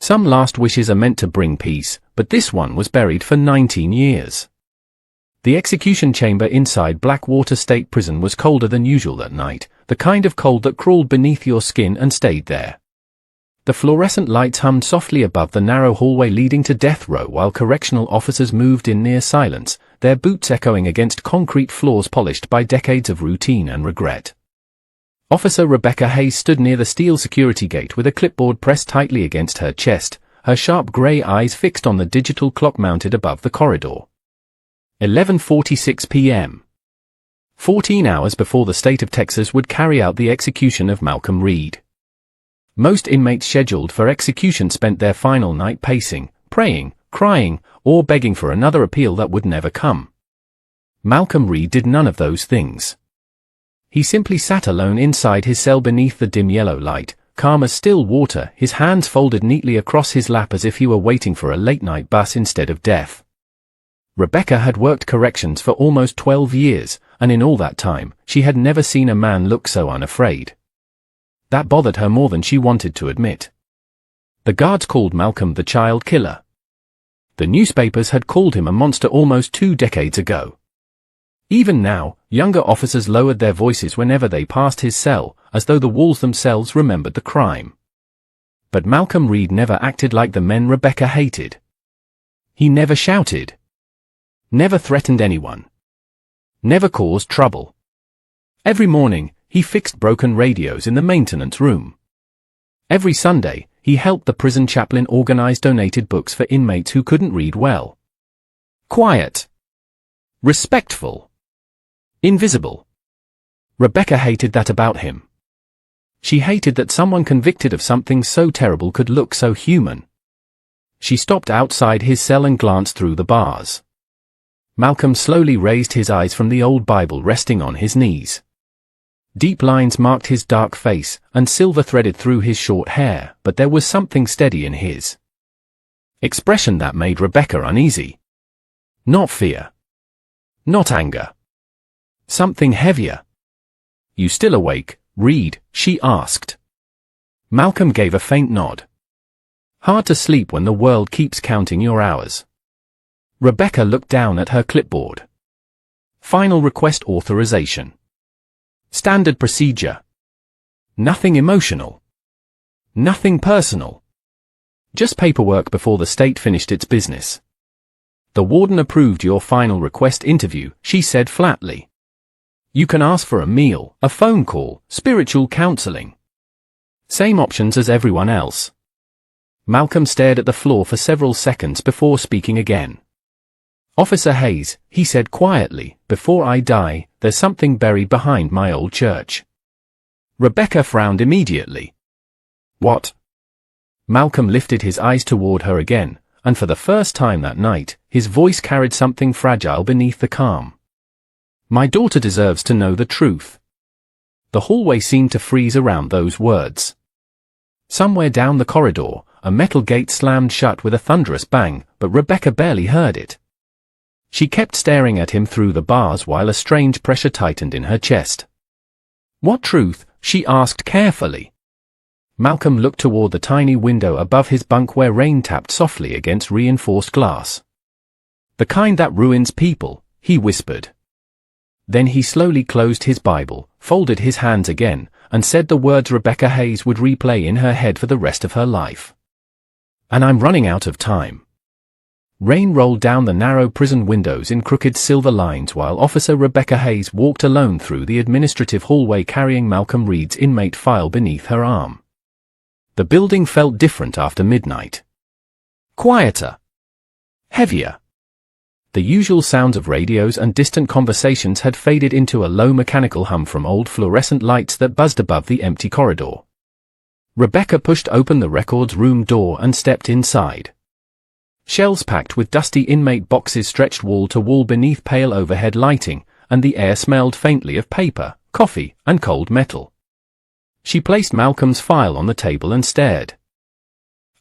Some last wishes are meant to bring peace, but this one was buried for 19 years. The execution chamber inside Blackwater State Prison was colder than usual that night, the kind of cold that crawled beneath your skin and stayed there. The fluorescent lights hummed softly above the narrow hallway leading to death row while correctional officers moved in near silence, their boots echoing against concrete floors polished by decades of routine and regret. Officer Rebecca Hayes stood near the steel security gate with a clipboard pressed tightly against her chest, her sharp grey eyes fixed on the digital clock mounted above the corridor. 11:46 p.m. 14 hours before the state of Texas would carry out the execution of Malcolm Reed. Most inmates scheduled for execution spent their final night pacing, praying, crying, or begging for another appeal that would never come. Malcolm Reed did none of those things. He simply sat alone inside his cell beneath the dim yellow light, calm as still water, his hands folded neatly across his lap as if he were waiting for a late-night bus instead of death. Rebecca had worked corrections for almost 12 years, and in all that time, she had never seen a man look so unafraid. That bothered her more than she wanted to admit. The guards called Malcolm the child killer. The newspapers had called him a monster almost 2 decades ago. Even now, younger officers lowered their voices whenever they passed his cell, as though the walls themselves remembered the crime. But Malcolm Reed never acted like the men Rebecca hated. He never shouted. Never threatened anyone. Never caused trouble. Every morning, he fixed broken radios in the maintenance room. Every Sunday, he helped the prison chaplain organize donated books for inmates who couldn't read well. Quiet. Respectful. Invisible. Rebecca hated that about him. She hated that someone convicted of something so terrible could look so human. She stopped outside his cell and glanced through the bars. Malcolm slowly raised his eyes from the old Bible resting on his knees. Deep lines marked his dark face, and silver threaded through his short hair, but there was something steady in his expression that made Rebecca uneasy. Not fear. Not anger. Something heavier. "You still awake, Reed?" she asked. Malcolm gave a faint nod. Hard to sleep when the world keeps counting your hours. Rebecca looked down at her clipboard. Final request authorization. Standard procedure. Nothing emotional. Nothing personal. Just paperwork before the state finished its business. "The warden approved your final request interview," she said flatly. "You can ask for a meal, a phone call, spiritual counseling. Same options as everyone else." Malcolm stared at the floor for several seconds before speaking again. "Officer Hayes," he said quietly, "before I die, there's something buried behind my old church." Rebecca frowned immediately. "What?" Malcolm lifted his eyes toward her again, and for the first time that night, his voice carried something fragile beneath the calm. "My daughter deserves to know the truth." The hallway seemed to freeze around those words. Somewhere down the corridor, a metal gate slammed shut with a thunderous bang, but Rebecca barely heard it. She kept staring at him through the bars while a strange pressure tightened in her chest. "What truth?" she asked carefully. Malcolm looked toward the tiny window above his bunk where rain tapped softly against reinforced glass. "The kind that ruins people," he whispered. Then he slowly closed his Bible, folded his hands again, and said the words Rebecca Hayes would replay in her head for the rest of her life. "And I'm running out of time." Rain rolled down the narrow prison windows in crooked silver lines while Officer Rebecca Hayes walked alone through the administrative hallway carrying Malcolm Reed's inmate file beneath her arm. The building felt different after midnight. Quieter. Heavier. The usual sounds of radios and distant conversations had faded into a low mechanical hum from old fluorescent lights that buzzed above the empty corridor. Rebecca pushed open the records room door and stepped inside. Shelves packed with dusty inmate boxes stretched wall to wall beneath pale overhead lighting, and the air smelled faintly of paper, coffee, and cold metal. She placed Malcolm's file on the table and stared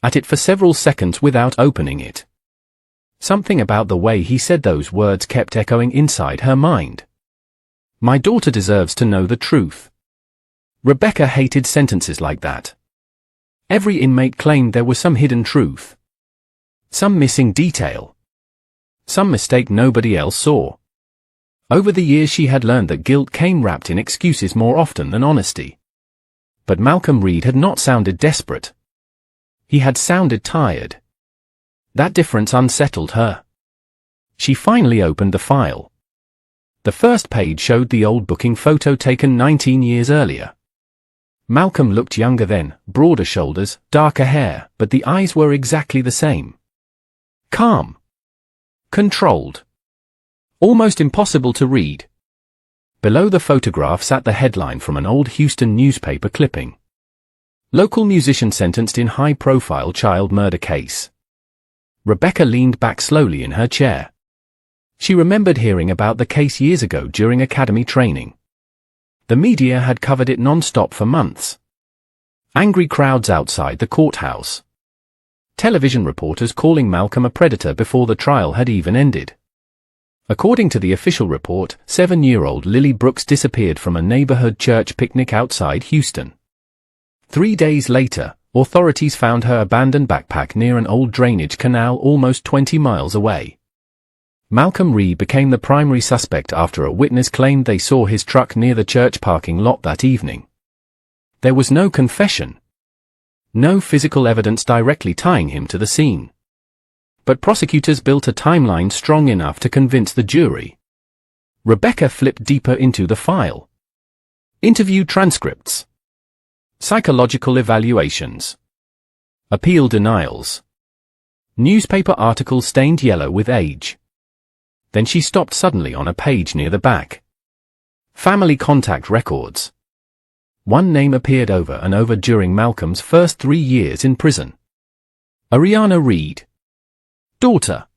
at it for several seconds without opening it. Something about the way he said those words kept echoing inside her mind. "My daughter deserves to know the truth." Rebecca hated sentences like that. Every inmate claimed there was some hidden truth, some missing detail, some mistake nobody else saw. Over the years she had learned that guilt came wrapped in excuses more often than honesty. But Malcolm Reed had not sounded desperate. He had sounded tired. That difference unsettled her. She finally opened the file. The first page showed the old booking photo taken 19 years earlier. Malcolm looked younger then, broader shoulders, darker hair, but the eyes were exactly the same. Calm. Controlled. Almost impossible to read. Below the photograph sat the headline from an old Houston newspaper clipping. Local musician sentenced in high-profile child murder case. Rebecca leaned back slowly in her chair. She remembered hearing about the case years ago during academy training. The media had covered it non-stop for months. Angry crowds outside the courthouse. Television reporters calling Malcolm a predator before the trial had even ended. According to the official report, 7-year-old Lily Brooks disappeared from a neighborhood church picnic outside Houston. 3 days later, authorities found her abandoned backpack near an old drainage canal almost 20 miles away. Malcolm Reed became the primary suspect after a witness claimed they saw his truck near the church parking lot that evening. There was no confession. No physical evidence directly tying him to the scene. But prosecutors built a timeline strong enough to convince the jury. Rebecca flipped deeper into the file. Interview transcripts. Psychological evaluations. Appeal denials. Newspaper articles stained yellow with age. Then she stopped suddenly on a page near the back. Family contact records. One name appeared over and over during Malcolm's first 3 years in prison. Ariana Reed. Daughter.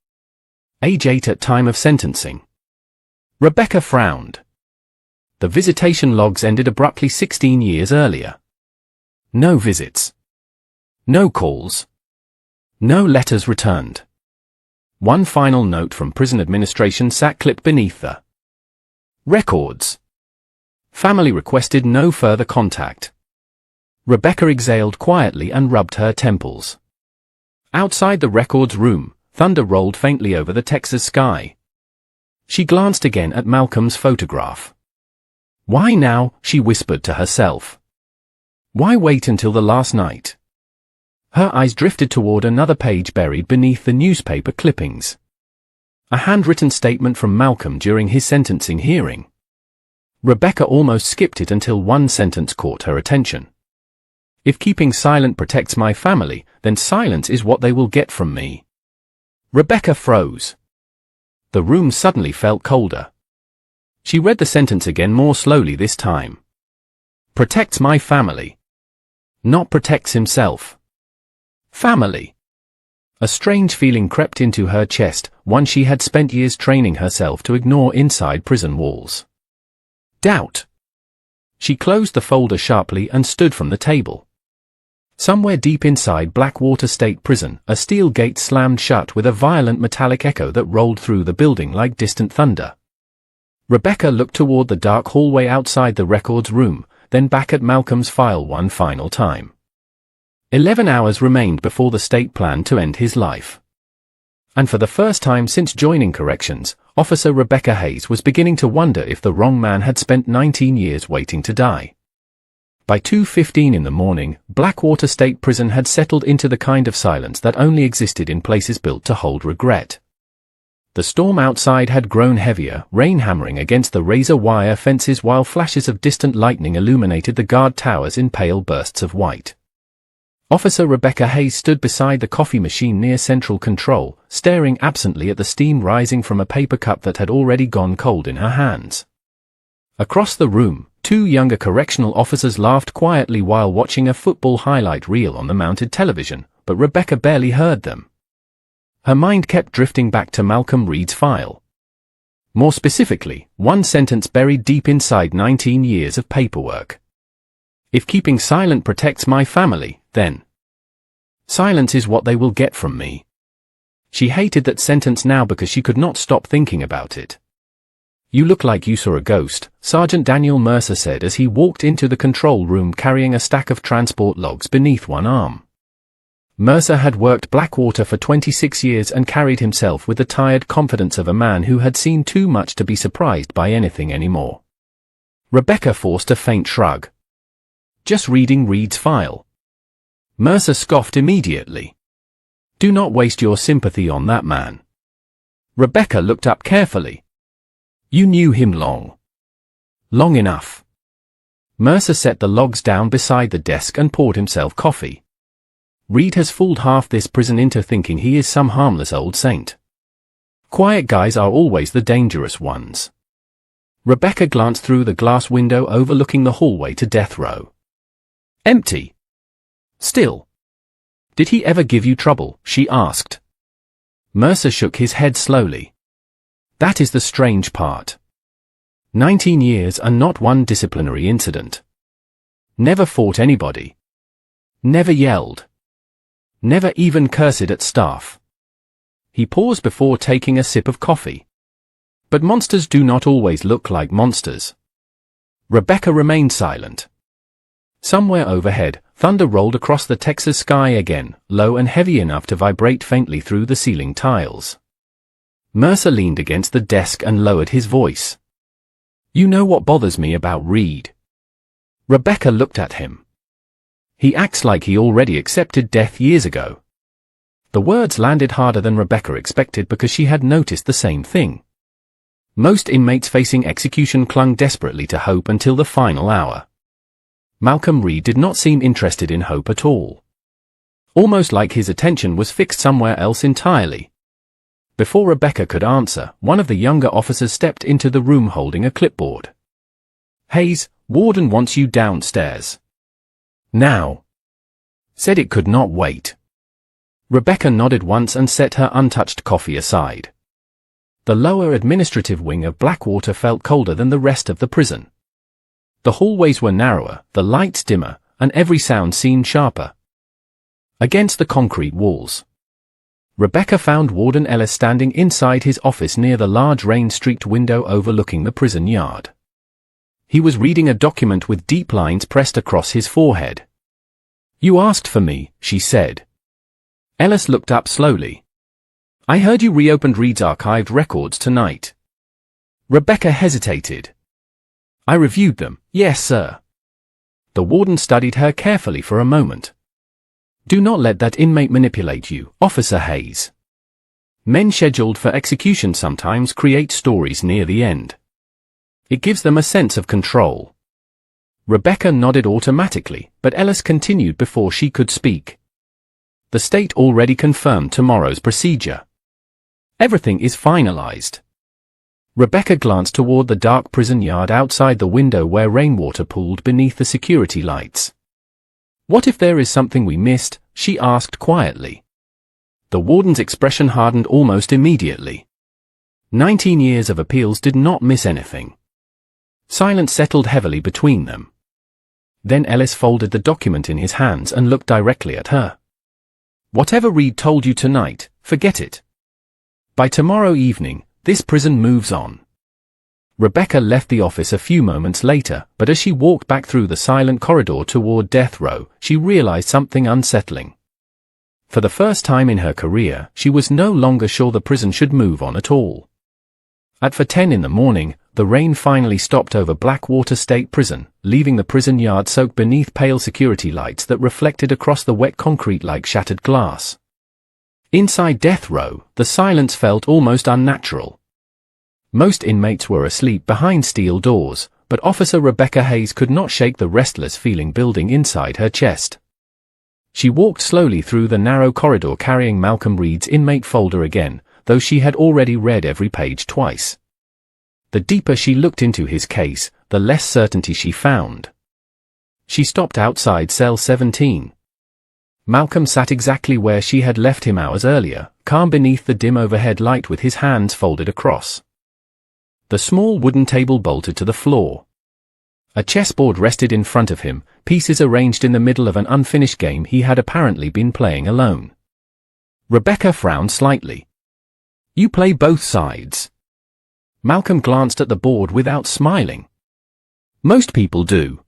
Age 8 at time of sentencing. Rebecca frowned. The visitation logs ended abruptly 16 years earlier. No visits. No calls. No letters returned. One final note from prison administration sat clipped beneath the records. Family requested no further contact. Rebecca exhaled quietly and rubbed her temples. Outside the records room, thunder rolled faintly over the Texas sky. She glanced again at Malcolm's photograph. Why now, she whispered to herself. Why wait until the last night? Her eyes drifted toward another page buried beneath the newspaper clippings. A handwritten statement from Malcolm during his sentencing hearing. Rebecca almost skipped it until one sentence caught her attention. If keeping silent protects my family, then silence is what they will get from me. Rebecca froze. The room suddenly felt colder. She read the sentence again more slowly this time. Protects my family. Not protects himself. Family. A strange feeling crept into her chest, one she had spent years training herself to ignore inside prison walls. Doubt. She closed the folder sharply and stood from the table. Somewhere deep inside Blackwater State Prison, a steel gate slammed shut with a violent metallic echo that rolled through the building like distant thunder. Rebecca looked toward the dark hallway outside the records room, then back at Malcolm's file one final time. 11 hours remained before the state planned to end his life. And for the first time since joining corrections, Officer Rebecca Hayes was beginning to wonder if the wrong man had spent 19 years waiting to die. By 2:15 in the morning, Blackwater State Prison had settled into the kind of silence that only existed in places built to hold regret. The storm outside had grown heavier, rain hammering against the razor wire fences while flashes of distant lightning illuminated the guard towers in pale bursts of white. Officer Rebecca Hayes stood beside the coffee machine near Central Control, staring absently at the steam rising from a paper cup that had already gone cold in her hands. Across the room, 2 younger correctional officers laughed quietly while watching a football highlight reel on the mounted television, but Rebecca barely heard them. Her mind kept drifting back to Malcolm Reed's file. More specifically, one sentence buried deep inside 19 years of paperwork. If keeping silent protects my family, then silence is what they will get from me. She hated that sentence now because she could not stop thinking about it. "You look like you saw a ghost," Sergeant Daniel Mercer said as he walked into the control room carrying a stack of transport logs beneath one arm. Mercer had worked Blackwater for 26 years and carried himself with the tired confidence of a man who had seen too much to be surprised by anything anymore. Rebecca forced a faint shrug. "Just reading Reed's file." Mercer scoffed immediately. "Do not waste your sympathy on that man." Rebecca looked up carefully. "You knew him long." "Long enough." Mercer set the logs down beside the desk and poured himself coffee. "Reed has fooled half this prison into thinking he is some harmless old saint. Quiet guys are always the dangerous ones." Rebecca glanced through the glass window overlooking the hallway to death row. "Empty." "Still." "Did he ever give you trouble?" she asked. Mercer shook his head slowly. "That is the strange part. 19 years and not one disciplinary incident. Never fought anybody. Never yelled. Never even cursed at staff." He paused before taking a sip of coffee. "But monsters do not always look like monsters." Rebecca remained silent. Somewhere overhead, thunder rolled across the Texas sky again, low and heavy enough to vibrate faintly through the ceiling tiles. Mercer leaned against the desk and lowered his voice. "You know what bothers me about Reed?" Rebecca looked at him. "He acts like he already accepted death years ago." The words landed harder than Rebecca expected because she had noticed the same thing. Most inmates facing execution clung desperately to hope until the final hour. Malcolm Reed did not seem interested in hope at all. Almost like his attention was fixed somewhere else entirely. Before Rebecca could answer, one of the younger officers stepped into the room holding a clipboard. "Hayes, Warden wants you downstairs. Now." Said it could not wait. Rebecca nodded once and set her untouched coffee aside. The lower administrative wing of Blackwater felt colder than the rest of the prison. The hallways were narrower, the lights dimmer, and every sound seemed sharper. Against the concrete walls, Rebecca found Warden Ellis standing inside his office near the large rain-streaked window overlooking the prison yard. He was reading a document with deep lines pressed across his forehead. "You asked for me," she said. Ellis looked up slowly. "I heard you reopened Reed's archived records tonight." Rebecca hesitated. "I reviewed them, yes, sir." The warden studied her carefully for a moment. "Do not let that inmate manipulate you, Officer Hayes. Men scheduled for execution sometimes create stories near the end. It gives them a sense of control." Rebecca nodded automatically, but Ellis continued before she could speak. "The state already confirmed tomorrow's procedure. Everything is finalized." Rebecca glanced toward the dark prison yard outside the window where rainwater pooled beneath the security lights. "What if there is something we missed?" she asked quietly. The warden's expression hardened almost immediately. 19 years of appeals did not miss anything. Silence settled heavily between them. Then Ellis folded the document in his hands and looked directly at her. "Whatever Reed told you tonight, forget it. By tomorrow evening, this prison moves on." Rebecca left the office a few moments later, but as she walked back through the silent corridor toward death row, she realized something unsettling. For the first time in her career, she was no longer sure the prison should move on at all. At 4:10 in the morning, the rain finally stopped over Blackwater State Prison, leaving the prison yard soaked beneath pale security lights that reflected across the wet concrete like shattered glass. Inside death row, the silence felt almost unnatural. Most inmates were asleep behind steel doors, but Officer Rebecca Hayes could not shake the restless feeling building inside her chest. She walked slowly through the narrow corridor carrying Malcolm Reed's inmate folder again, though she had already read every page twice. The deeper she looked into his case, the less certainty she found. She stopped outside cell 17. Malcolm sat exactly where she had left him hours earlier, calm beneath the dim overhead light with his hands folded across. The small wooden table bolted to the floor. A chessboard rested in front of him, pieces arranged in the middle of an unfinished game he had apparently been playing alone. Rebecca frowned slightly. "You play both sides." Malcolm glanced at the board without smiling. Most people do.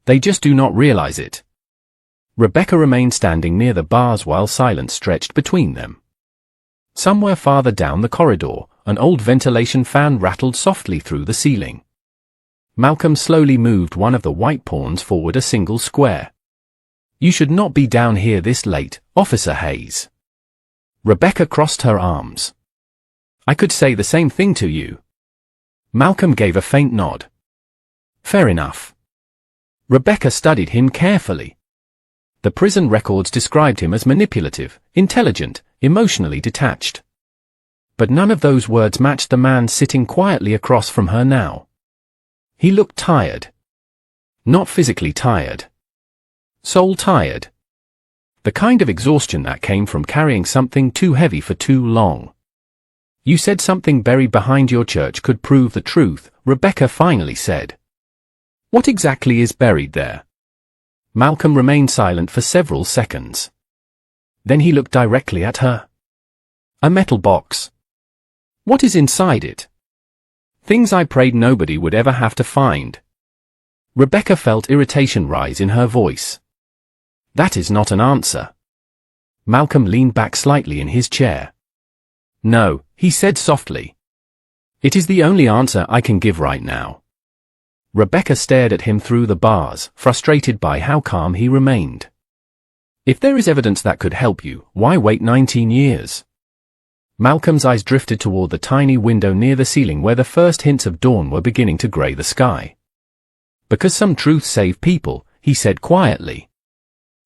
They just do not realize it. Rebecca remained standing near the bars while silence stretched between them. Somewhere farther down the corridor, an old ventilation fan rattled softly through the ceiling. Malcolm slowly moved one of the white pawns forward a single square. "You should not be down here this late, Officer Hayes." Rebecca crossed her arms. "I could say the same thing to you." Malcolm gave a faint nod. "Fair enough." Rebecca studied him carefully. The prison records described him as manipulative, intelligent, emotionally detached. But none of those words matched the man sitting quietly across from her now. He looked tired. Not physically tired. Soul tired. The kind of exhaustion that came from carrying something too heavy for too long. "You said something buried behind your church could prove the truth," Rebecca finally said. "What exactly is buried there?" Malcolm remained silent for several seconds. Then he looked directly at her. "A metal box." "What is inside it?" "Things I prayed nobody would ever have to find." Rebecca felt irritation rise in her voice. "That is not an answer." Malcolm leaned back slightly in his chair. "No," he said softly. "It is the only answer I can give right now." Rebecca stared at him through the bars, frustrated by how calm he remained. "If there is evidence that could help you, why wait 19 years? Malcolm's eyes drifted toward the tiny window near the ceiling where the first hints of dawn were beginning to gray the sky. "Because some truths save people," he said quietly.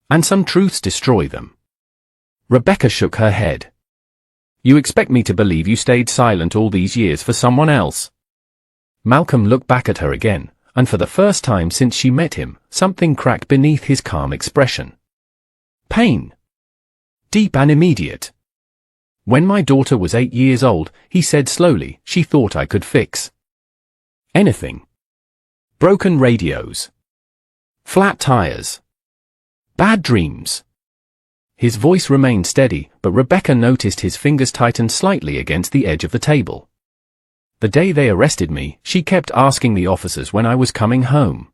"And some truths destroy them." Rebecca shook her head. "You expect me to believe you stayed silent all these years for someone else?" Malcolm looked back at her again, and for the first time since she met him, something cracked beneath his calm expression. "Pain. Deep and immediate. When my daughter was 8 years old," he said slowly, "she thought I could fix anything. Broken radios. Flat tires. Bad dreams." His voice remained steady, but Rebecca noticed his fingers tighten slightly against the edge of the table. "The day they arrested me, she kept asking the officers when I was coming home."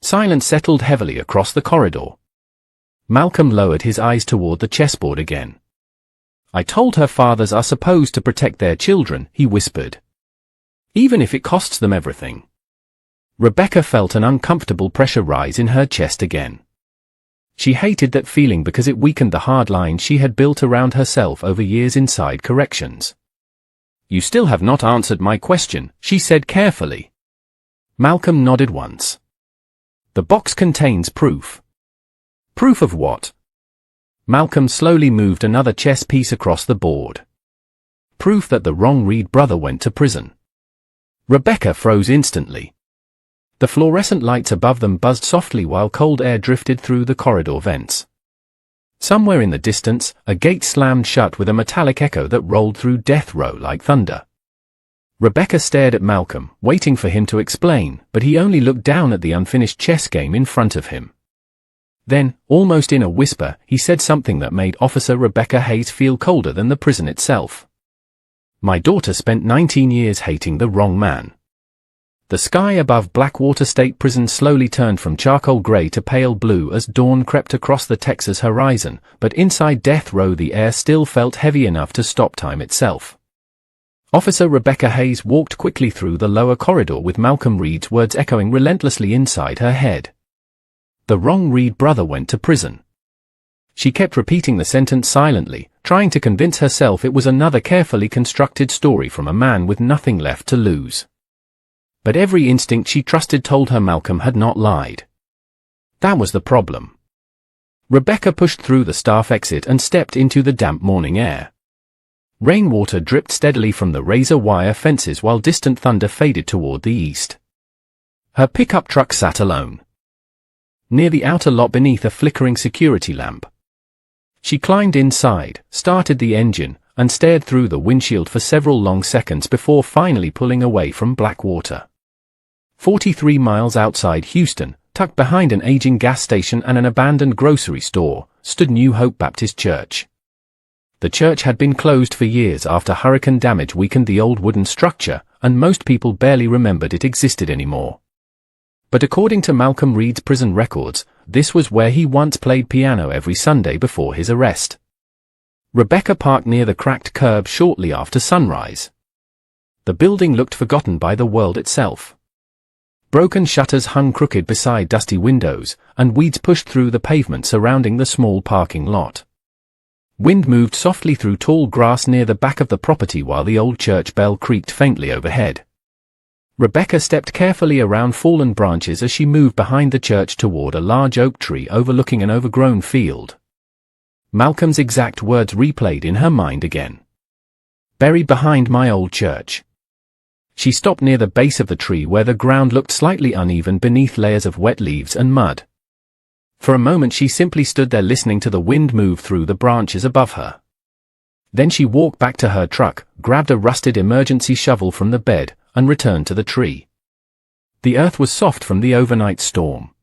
Silence settled heavily across the corridor. Malcolm lowered his eyes toward the chessboard again. "I told her fathers are supposed to protect their children," he whispered. "Even if it costs them everything." Rebecca felt an uncomfortable pressure rise in her chest again. She hated that feeling because it weakened the hard line she had built around herself over years inside corrections. "You still have not answered my question," she said carefully. Malcolm nodded once. "The box contains proof." "Proof of what?" Malcolm slowly moved another chess piece across the board. "Proof that the wrong Reed brother went to prison." Rebecca froze instantly. The fluorescent lights above them buzzed softly while cold air drifted through the corridor vents. Somewhere in the distance, a gate slammed shut with a metallic echo that rolled through death row like thunder. Rebecca stared at Malcolm, waiting for him to explain, but he only looked down at the unfinished chess game in front of him. Then, almost in a whisper, he said something that made Officer Rebecca Hayes feel colder than the prison itself. "My daughter spent 19 years hating the wrong man." The sky above Blackwater State Prison slowly turned from charcoal gray to pale blue as dawn crept across the Texas horizon, but inside death row the air still felt heavy enough to stop time itself. Officer Rebecca Hayes walked quickly through the lower corridor with Malcolm Reed's words echoing relentlessly inside her head. "The wrong Reed brother went to prison." She kept repeating the sentence silently, trying to convince herself it was another carefully constructed story from a man with nothing left to lose. But every instinct she trusted told her Malcolm had not lied. That was the problem. Rebecca pushed through the staff exit and stepped into the damp morning air. Rainwater dripped steadily from the razor wire fences while distant thunder faded toward the east. Her pickup truck sat alone near the outer lot beneath a flickering security lamp. She climbed inside, started the engine, and stared through the windshield for several long seconds before finally pulling away from Blackwater. 43 miles outside Houston, tucked behind an aging gas station and an abandoned grocery store, stood New Hope Baptist Church. The church had been closed for years after hurricane damage weakened the old wooden structure, and most people barely remembered it existed anymore. But according to Malcolm Reed's prison records, this was where he once played piano every Sunday before his arrest. Rebecca parked near the cracked curb shortly after sunrise. The building looked forgotten by the world itself. Broken shutters hung crooked beside dusty windows, and weeds pushed through the pavement surrounding the small parking lot. Wind moved softly through tall grass near the back of the property while the old church bell creaked faintly overhead. Rebecca stepped carefully around fallen branches as she moved behind the church toward a large oak tree overlooking an overgrown field. Malcolm's exact words replayed in her mind again. Buried behind my old church. She stopped near the base of the tree where the ground looked slightly uneven beneath layers of wet leaves and mud. For a moment she simply stood there listening to the wind move through the branches above her. Then she walked back to her truck, grabbed a rusted emergency shovel from the bed, and returned to the tree. The earth was soft from the overnight storm.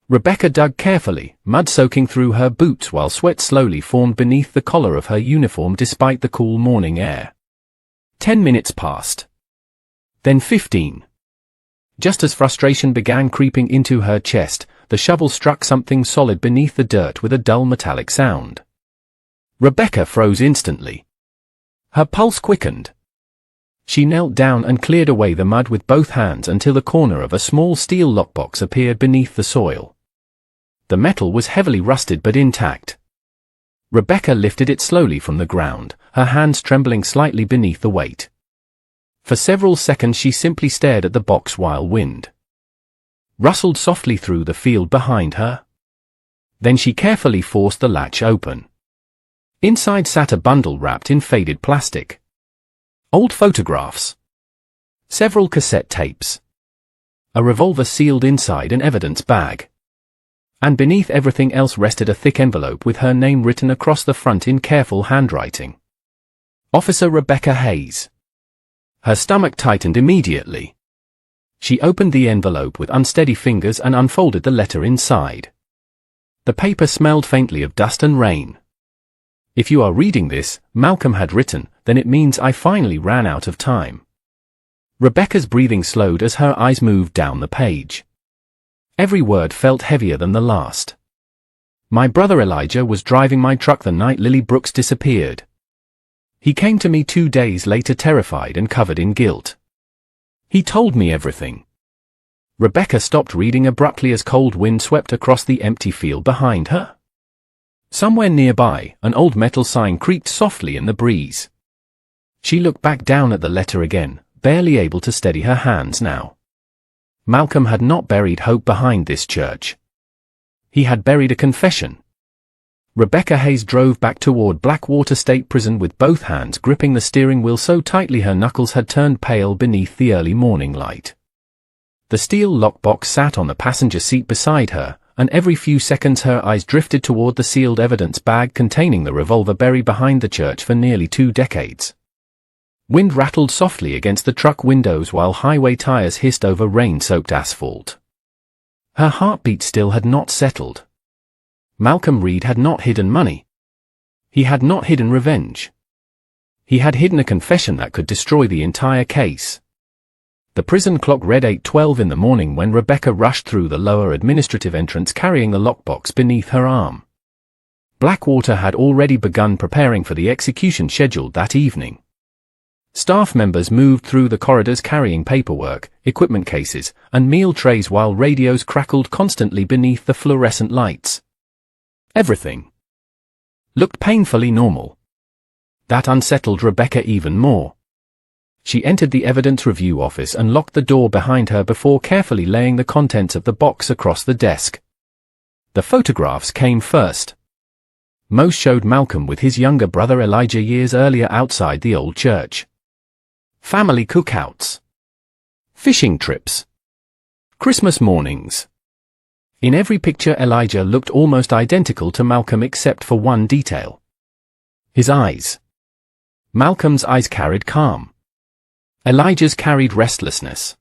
Rebecca dug carefully, mud soaking through her boots while sweat slowly formed beneath the collar of her uniform despite the cool morning air. 10 minutes passed. Then 15. Just as frustration began creeping into her chest, the shovel struck something solid beneath the dirt with a dull metallic sound. Rebecca froze instantly. Her pulse quickened. She knelt down and cleared away the mud with both hands until the corner of a small steel lockbox appeared beneath the soil. The metal was heavily rusted but intact. Rebecca lifted it slowly from the ground, her hands trembling slightly beneath the weight. For several seconds she simply stared at the box while wind rustled softly through the field behind her. Then she carefully forced the latch open. Inside sat a bundle wrapped in faded plastic. Old photographs. Several cassette tapes. A revolver sealed inside an evidence bag. And beneath everything else rested a thick envelope with her name written across the front in careful handwriting. Officer Rebecca Hayes. Her stomach tightened immediately. She opened the envelope with unsteady fingers and unfolded the letter inside. The paper smelled faintly of dust and rain. If you are reading this, Malcolm had written, then it means I finally ran out of time. Rebecca's breathing slowed as her eyes moved down the page. Every word felt heavier than the last. My brother Elijah was driving my truck the night Lily Brooks disappeared. He came to me 2 days later terrified and covered in guilt. He told me everything. Rebecca stopped reading abruptly as cold wind swept across the empty field behind her. Somewhere nearby, an old metal sign creaked softly in the breeze. She looked back down at the letter again, barely able to steady her hands now. Malcolm had not buried hope behind this church. He had buried a confession. Rebecca Hayes drove back toward Blackwater State Prison with both hands gripping the steering wheel so tightly her knuckles had turned pale beneath the early morning light. The steel lockbox sat on the passenger seat beside her, and every few seconds her eyes drifted toward the sealed evidence bag containing the revolver buried behind the church for nearly 2 decades. Wind rattled softly against the truck windows while highway tires hissed over rain-soaked asphalt. Her heartbeat still had not settled. Malcolm Reed had not hidden money. He had not hidden revenge. He had hidden a confession that could destroy the entire case. The prison clock read 8:12 in the morning when Rebecca rushed through the lower administrative entrance carrying the lockbox beneath her arm. Blackwater had already begun preparing for the execution scheduled that evening. Staff members moved through the corridors carrying paperwork, equipment cases, and meal trays while radios crackled constantly beneath the fluorescent lights. Everything looked painfully normal. That unsettled Rebecca even more. She entered the evidence review office and locked the door behind her before carefully laying the contents of the box across the desk. The photographs came first. Most showed Malcolm with his younger brother Elijah years earlier outside the old church. Family cookouts. Fishing trips. Christmas mornings. In every picture Elijah looked almost identical to Malcolm except for one detail. His eyes. Malcolm's eyes carried calm. Elijah's carried restlessness.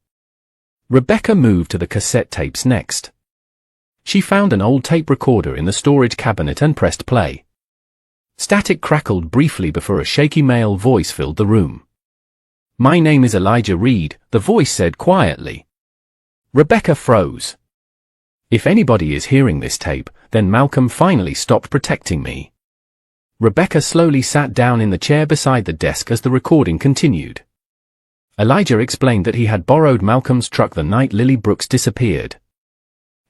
Rebecca moved to the cassette tapes next. She found an old tape recorder in the storage cabinet and pressed play. Static crackled briefly before a shaky male voice filled the room. "My name is Elijah Reed," the voice said quietly. Rebecca froze. If anybody is hearing this tape, then Malcolm finally stopped protecting me. Rebecca slowly sat down in the chair beside the desk as the recording continued. Elijah explained that he had borrowed Malcolm's truck the night Lily Brooks disappeared.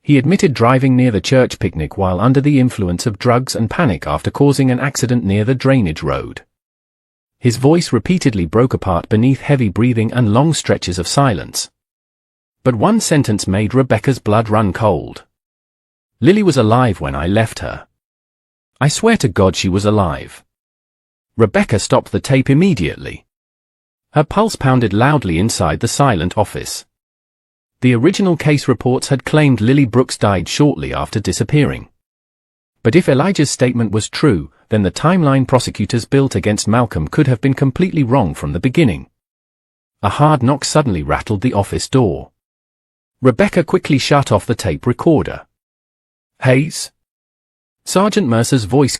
He admitted driving near the church picnic while under the influence of drugs and panic after causing an accident near the drainage road. His voice repeatedly broke apart beneath heavy breathing and long stretches of silence. But one sentence made Rebecca's blood run cold. "Lily was alive when I left her. I swear to God she was alive." Rebecca stopped the tape immediately. Her pulse pounded loudly inside the silent office. The original case reports had claimed Lily Brooks died shortly after disappearing. But if Elijah's statement was true, then the timeline prosecutors built against Malcolm could have been completely wrong from the beginning. A hard knock suddenly rattled the office door. Rebecca quickly shut off the tape recorder. "Hayes?" Sergeant Mercer's voice